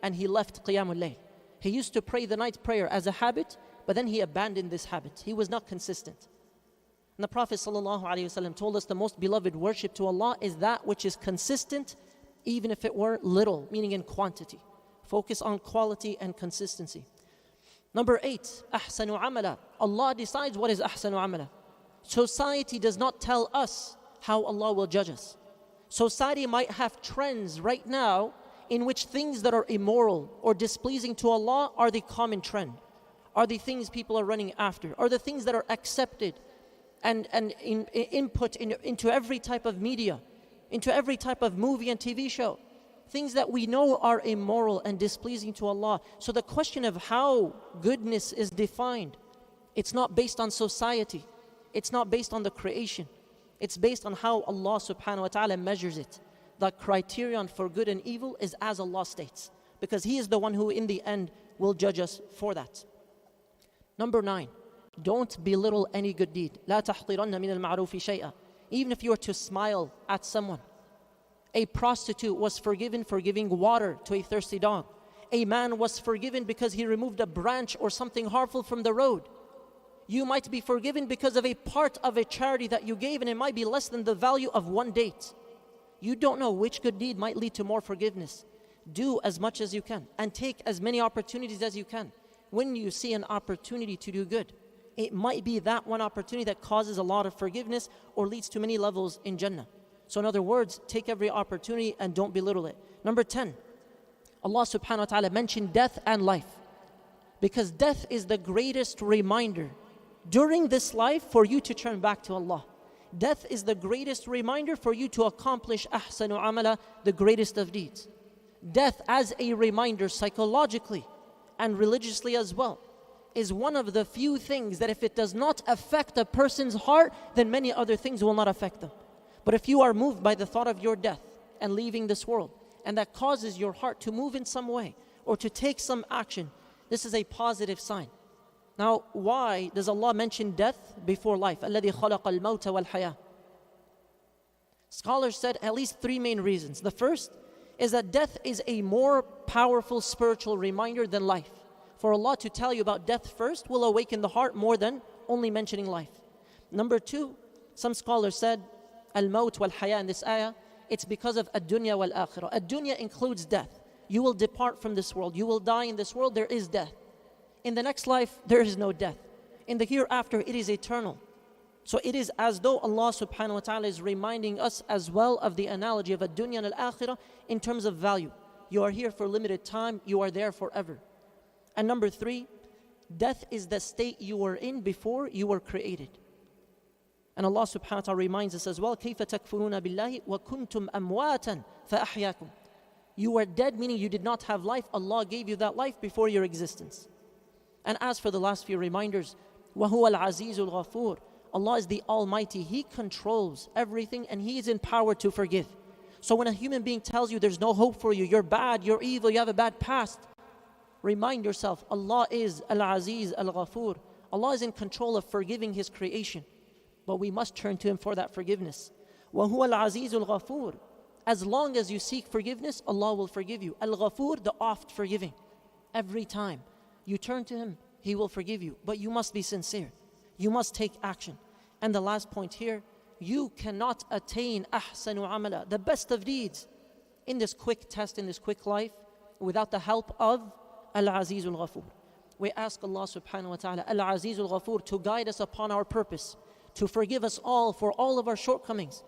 and he left Qiyamul Layl. He used to pray the night prayer as a habit, but then he abandoned this habit. He was not consistent. And the Prophet ﷺ told us the most beloved worship to Allah is that which is consistent, even if it were little, meaning in quantity. Focus on quality and consistency. Number 8, أحسن عملا. Allah decides what is أحسن عملا. Society does not tell us how Allah will judge us. Society might have trends right now in which things that are immoral or displeasing to Allah are the common trend, are the things people are running after, are the things that are accepted and input into every type of media, into every type of movie and TV show. Things that we know are immoral and displeasing to Allah. So the question of how goodness is defined, it's not based on society. It's not based on the creation. It's based on how Allah subhanahu wa ta'ala measures it. The criterion for good and evil is as Allah states, because He is the one who in the end will judge us for that. Number 9, don't belittle any good deed. لا تحقرن من المعروف شيئا. Even if you were to smile at someone. A prostitute was forgiven for giving water to a thirsty dog. A man was forgiven because he removed a branch or something harmful from the road. You might be forgiven because of a part of a charity that you gave, and it might be less than the value of one date. You don't know which good deed might lead to more forgiveness. Do as much as you can and take as many opportunities as you can. When you see an opportunity to do good, it might be that one opportunity that causes a lot of forgiveness or leads to many levels in Jannah. So in other words, take every opportunity and don't belittle it. Number 10, Allah subhanahu wa ta'ala mentioned death and life, because death is the greatest reminder during this life for you to turn back to Allah. Death is the greatest reminder for you to accomplish ahsanu amala, the greatest of deeds. Death as a reminder psychologically and religiously as well is one of the few things that if it does not affect a person's heart, then many other things will not affect them. But if you are moved by the thought of your death and leaving this world, and that causes your heart to move in some way or to take some action, this is a positive sign. Now, why does Allah mention death before life? الَّذِي خَلَقَ الْمَوْتَ وَالْحَيَاةَ. Scholars said at least 3 main reasons. The first is that death is a more powerful spiritual reminder than life. For Allah to tell you about death first will awaken the heart more than only mentioning life. Number 2, some scholars said, al-maut wal-haya in this ayah, it's because of ad-dunya wal-akhirah. Ad-dunya includes death. You will depart from this world. You will die in this world. There is death. In the next life, there is no death. In the hereafter, it is eternal. So it is as though Allah subhanahu wa ta'ala is reminding us as well of the analogy of ad-dunya and al-akhirah in terms of value. You are here for limited time. You are there forever. And number 3, death is the state you were in before you were created. And Allah subhanahu wa ta'ala reminds us as well, كَيْفَ تَكْفُرُونَ بِاللَّهِ وَكُنْتُمْ أَمْوَاتًا فَأَحْيَاكُمْ. You were dead, meaning you did not have life. Allah gave you that life before your existence. And as for the last few reminders, وَهُوَ الْعَزِيزُ الْغَفُورُ. Allah is the Almighty. He controls everything and He is empowered to forgive. So when a human being tells you there's no hope for you, you're bad, you're evil, you have a bad past, remind yourself, Allah is Al-Aziz Al-Ghafur. Allah is in control of forgiving His creation. But we must turn to Him for that forgiveness. وَهُوَ الْعَزِيزُ الْغَفُورُ. As long as you seek forgiveness, Allah will forgive you. Al-Ghafur, the oft forgiving. Every time you turn to Him, He will forgive you. But you must be sincere. You must take action. And the last point here, you cannot attain ahsanu amala, the best of deeds, in this quick test, in this quick life, without the help of Al-Aziz Al-Ghafur. We ask Allah subhanahu wa ta'ala, Al-Aziz Al-Ghafur, to guide us upon our purpose, to forgive us all for all of our shortcomings,